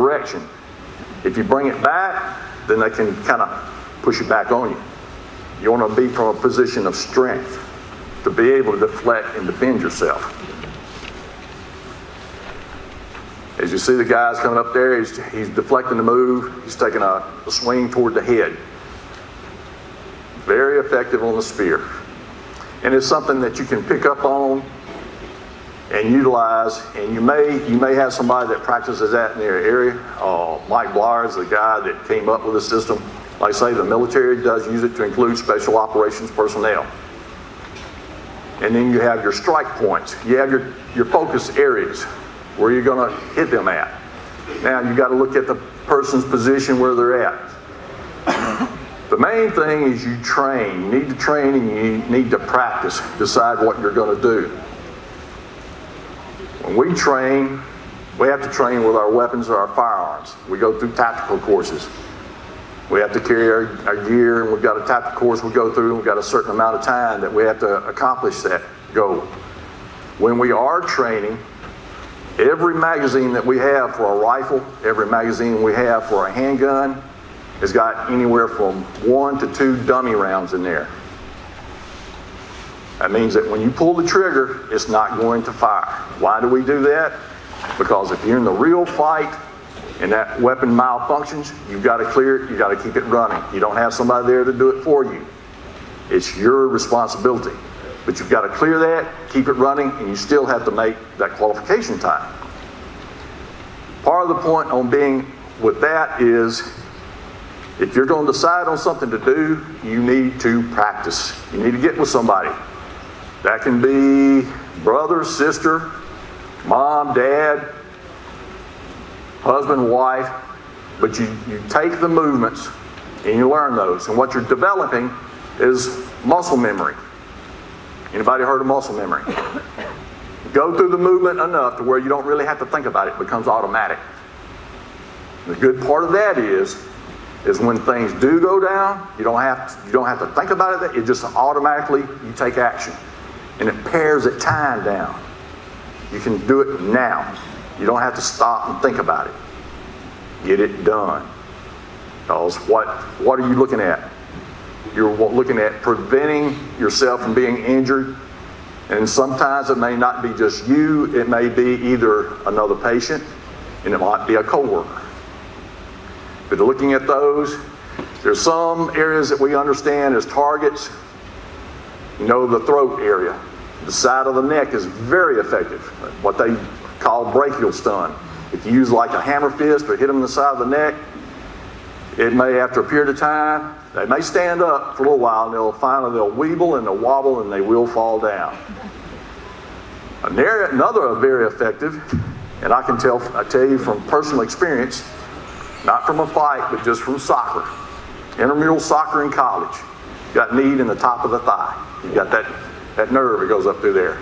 direction. If you bring it back, then they can kind of push it back on you. You want to be from a position of strength to be able to deflect and defend yourself. As you see the guys coming up there, he's deflecting the move. He's taking a swing toward the head. Very effective on the spear. And it's something that you can pick up on and utilize. And you may have somebody that practices that in their area. Mike Blyer is the guy that came up with the system. Like I say, the military does use it to include special operations personnel. And then you have your strike points. You have your focus areas where you're going to hit them at. Now you got to look at the person's position where they're at. The main thing is you train. You need to train and you need to practice. Decide what you're going to do. When we train, we have to train with our weapons or our firearms. We go through tactical courses. We have to carry our gear, and we've got a tactical course we go through, and we've got a certain amount of time that we have to accomplish that goal. When we are training, every magazine that we have for a rifle, every magazine we have for a handgun has got anywhere from 1 to 2 dummy rounds in there. That means that when you pull the trigger, it's not going to fire. Why do we do that? Because if you're in the real fight and that weapon malfunctions, you've got to clear it, you've got to keep it running. You don't have somebody there to do it for you. It's your responsibility. But you've got to clear that, keep it running, and you still have to make that qualification time. Part of the point on being with that is, if you're going to decide on something to do, you need to practice. You need to get with somebody. That can be brother, sister, mom, dad, husband, wife, but you take the movements and you learn those. And what you're developing is muscle memory. Anybody heard of muscle memory? Go through the movement enough to where you don't really have to think about it. It becomes automatic. The good part of that is when things do go down, you don't have to think about it. It just automatically, you take action. And it pares the time down. You can do it now. You don't have to stop and think about it. Get it done. Because what are you looking at? You're looking at preventing yourself from being injured. And sometimes it may not be just you. It may be either another patient, and it might be a coworker. But looking at those, there's some areas that we understand as targets. You know, the throat area. The side of the neck is very effective. What they call brachial stun. If you use like a hammer fist or hit them in the side of the neck, it may, after a period of time, they may stand up for a little while, and they'll weeble and they'll wobble and they will fall down. Another very effective, and I tell you from personal experience, not from a fight, but just from soccer. Intramural soccer in college. You got knee in the top of the thigh. You got that nerve that goes up through there.